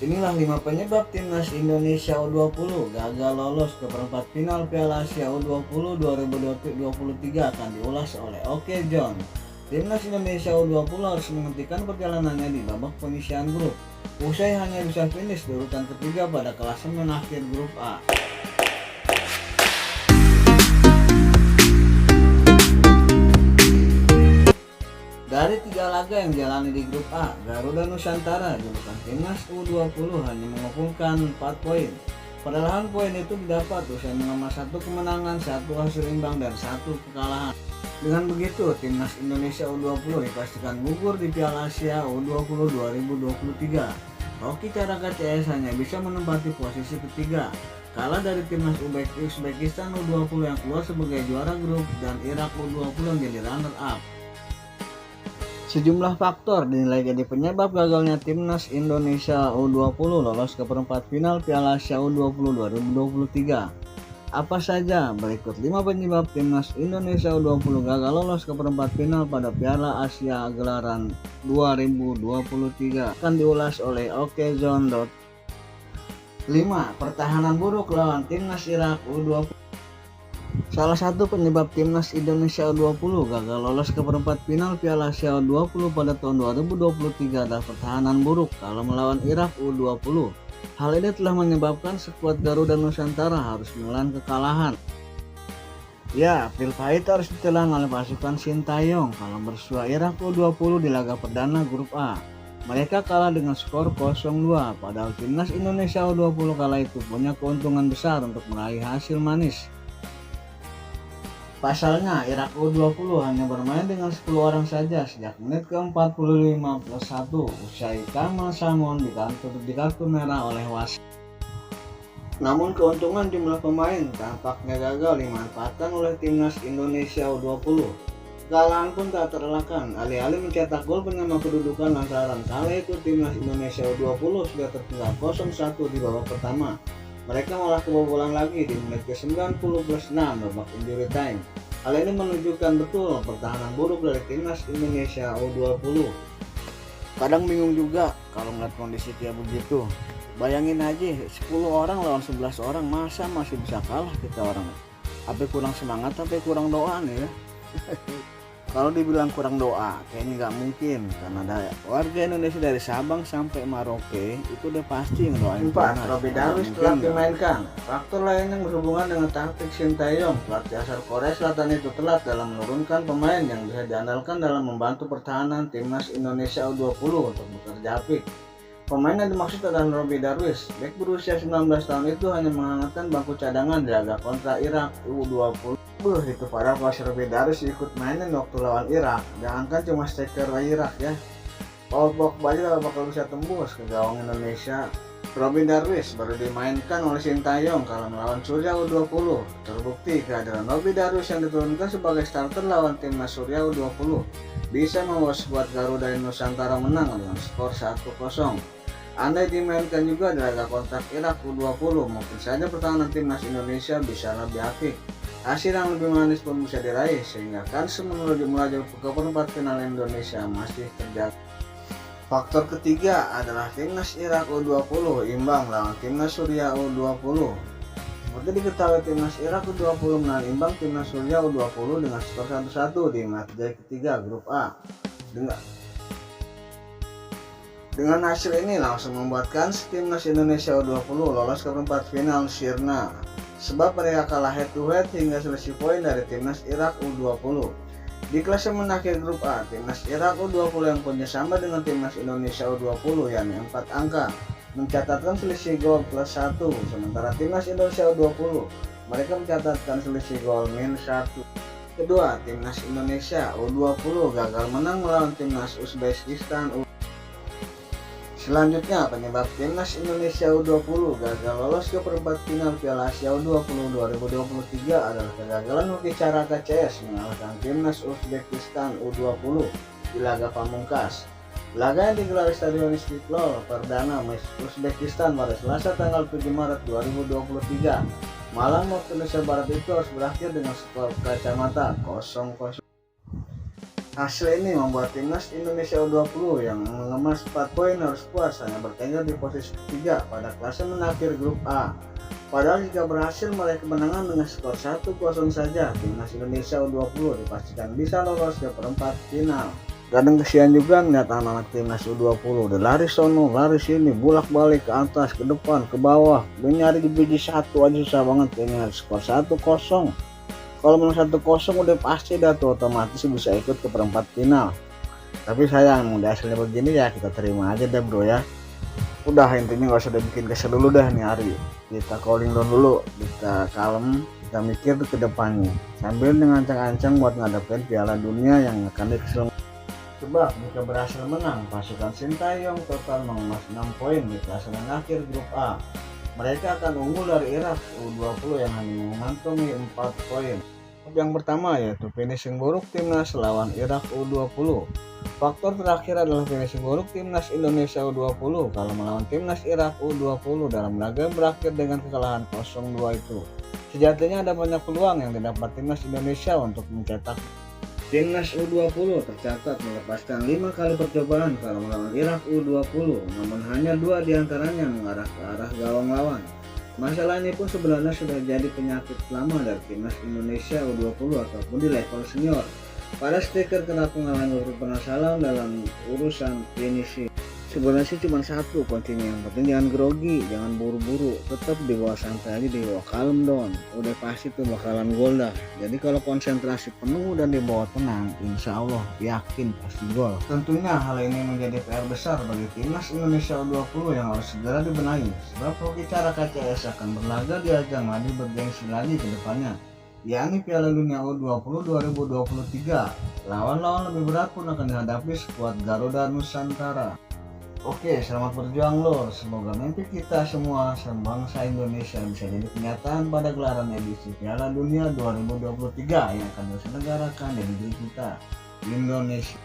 Inilah 5 penyebab timnas Indonesia U20 gagal lolos ke perempat final Piala Asia U20 2023 akan diulas oleh Oke John. Timnas Indonesia U20 harus menghentikan perjalanannya di babak penyisihan grup, usai hanya bisa finish di urutan ketiga pada klasemen akhir grup A. Dari 3 laga yang dijalani di grup A, Garuda Nusantara julukan timnas U20 hanya mengumpulkan 4 poin. Padahal poin itu didapat usai mengemas 1 kemenangan, 1 hasil imbang, dan 1 kekalahan. Dengan begitu, timnas Indonesia U20 dipastikan gugur di Piala Asia U20 2023. Hoki Caraka CS hanya bisa menempati posisi ketiga, kalah dari timnas Uzbekistan U20 yang keluar sebagai juara grup dan Irak U20 yang jadi runner up. Sejumlah faktor dinilai jadi penyebab gagalnya timnas Indonesia U20 lolos ke perempat final Piala Asia U20 2023. Apa saja? Berikut 5 penyebab timnas Indonesia U20 gagal lolos ke perempat final pada Piala Asia gelaran 2023 akan diulas oleh Oke John. 5. Pertahanan buruk lawan timnas Irak U20. Salah satu penyebab timnas Indonesia U20 gagal lolos ke perempat final Piala Asia U20 pada tahun 2023 adalah pertahanan buruk kalau melawan Irak U20. Hal ini telah menyebabkan skuad Garuda Nusantara harus menelan kekalahan. Ya, pil pahit harus ditelan oleh pasukan Sintayong kalau bersua Irak U20 di laga perdana grup A. Mereka kalah dengan skor 0-2, padahal timnas Indonesia U20 kala itu punya keuntungan besar untuk meraih hasil manis. Pasalnya, Irak U20 hanya bermain dengan 10 orang saja sejak menit ke-45 plus 1 usai Kamal Samon di kartu merah oleh wasit. Namun keuntungan jumlah pemain tampaknya gagal dimanfaatkan oleh timnas Indonesia U20. Kekalahan pun tak terelakkan, alih-alih mencetak gol penyama kedudukan lantaran kala itu timnas Indonesia U20 sudah tertinggal 0-1 di babak pertama. Mereka malah kebobolan lagi di menit ke-90 plus 6 babak injury time. Hal ini menunjukkan betul pertahanan buruk dari timnas Indonesia U20. Kadang bingung juga kalau melihat kondisi kayak begitu. Bayangin aja 10 orang lawan 11 orang, masa masih bisa kalah kita orang? Apa kurang semangat, apa kurang doa nih ya? Kalau dibilang kurang doa, kayaknya nggak mungkin, karena ada warga Indonesia dari Sabang sampai Merauke itu udah pasti ngedoain. 4. Robby Darwish telah dimainkan. Faktor lain yang berhubungan dengan taktik Sintayong, pelatih asal Korea Selatan itu telat dalam menurunkan pemain yang bisa diandalkan dalam membantu pertahanan timnas Indonesia U20 untuk bekerja apik. Pemain yang dimaksud adalah Robby Darwish. Bek berusia 19 tahun itu hanya menghangatkan bangku cadangan di laga kontra Irak U20. Itu padahal pas Robby Darwish ikut mainin waktu lawan Irak. Jangankan cuma striker Irak ya, Paul Pogba aja bakal bisa tembus ke gawang Indonesia. Robby Darwish baru dimainkan oleh Sintayong kalau melawan Surya U20. Terbukti kehadiran Robby Darwish yang diturunkan sebagai starter lawan timnas Surya U20 bisa membawa skuad Garuda Nusantara menang dengan skor 1-0. Andai dimainkan juga di laga kontak Irak U20, mungkin saja pertahanan timnas Indonesia bisa lebih apik. Hasil yang lebih manis pun bisa diraih, sehingga kans menuju melaju ke perempat final Indonesia masih terjaga. Faktor ketiga adalah timnas Irak U20 imbang lawan timnas Surya U20. Seperti diketahui, timnas Irak U20 menahan imbang timnas Surya U20 dengan skor 1-1 di matchday ketiga grup A. Dengan hasil ini langsung membuat kans timnas Indonesia U20 lolos ke perempat final sirna, sebab mereka kalah head to head hingga selisih poin dari timnas Irak U20. Di klasemen akhir grup A, timnas Irak U20 yang punya sama dengan timnas Indonesia U20 yakni 4 angka mencatatkan selisih gol plus 1, sementara timnas Indonesia U20 mereka mencatatkan selisih gol minus 1. Kedua, timnas Indonesia U20 gagal menang melawan timnas Uzbekistan. Selanjutnya, penyebab timnas Indonesia U20 gagal lolos ke perempat final Piala Asia U20 2023 adalah kegagalan Hoki Caraka CS mengalahkan timnas Uzbekistan U20 di laga pamungkas. Laga yang digelar di Stadion Istiqlal Perdana Uzbekistan pada Selasa tanggal 7 Maret 2023. Malam waktu Indonesia Barat itu harus berakhir dengan skor kacamata 0-0. Hasil ini membuat timnas Indonesia U20 yang mengemas 4 poin harus puas hanya bertengger di posisi ketiga pada klasemen akhir grup A. Padahal jika berhasil meraih kemenangan dengan skor 1-0 saja, timnas Indonesia U20 dipastikan bisa lolos ke perempat final. Kadang kesian juga ngeliat anak-anak timnas U20 udah lari sono, lari sini, bolak-balik ke atas, ke depan, ke bawah, mencari biji satu aja susah banget, ini harus skor 1-0. Kalau menang 1-0 udah pasti dah tuh otomatis bisa ikut ke perempat final. Tapi sayang udah hasilnya begini ya kita terima aja deh bro ya. Udah intinya gak usah bikin kesel dulu dah nih hari. Kita calling down dulu, kita kalem, kita mikir tuh ke depannya. Sambil dengan ancang-ancang buat ngadepin Piala Dunia yang akan diselenggarakan. Sebab jika berhasil menang, pasukan Sintayong total mengemas 6 poin di klasemen akhir grup A. Mereka akan unggul dari Irak U20 yang hanya mengantongi 4 poin. Yang pertama yaitu finishing buruk timnas lawan Irak U20. Faktor terakhir adalah finishing buruk timnas Indonesia U20 kalau melawan timnas Irak U20 dalam laga berakhir dengan kekalahan 0-2 itu. Sejatinya ada banyak peluang yang didapat timnas Indonesia untuk mencetak. Timnas U20 tercatat melepaskan 5 kali percobaan kalau melawan Irak U20, namun hanya 2 diantaranya mengarah ke arah gawang lawan. Masalah ini pun sebenarnya sudah jadi penyakit lama dari timnas Indonesia U20 ataupun di level senior. Para striker kerap mengalami permasalahan dalam urusan finishing. Sebenarnya sih cuma satu kuncinya, yang penting jangan grogi, jangan buru-buru, tetap dibawa santai aja, dibawa kalem down. Udah pasti tuh bakalan gol dah. Jadi kalau konsentrasi penuh dan dibawa tenang, insya Allah yakin pasti gol. Tentunya hal ini menjadi PR besar bagi timnas Indonesia U20 yang harus segera dibenahi. Sebab kalau bicara KCS akan berlaga di ajang lagi bergengsi lagi ke depannya, yakni Piala Dunia U20 2023. Lawan-lawan lebih berat pun akan dihadapi skuad Garuda Nusantara. Oke, selamat berjuang lor. Semoga mimpi kita semua sebangsa Indonesia bisa jadi kenyataan pada gelaran edisi Piala Dunia 2023 yang akan diselenggarakan di negeri kita, Indonesia.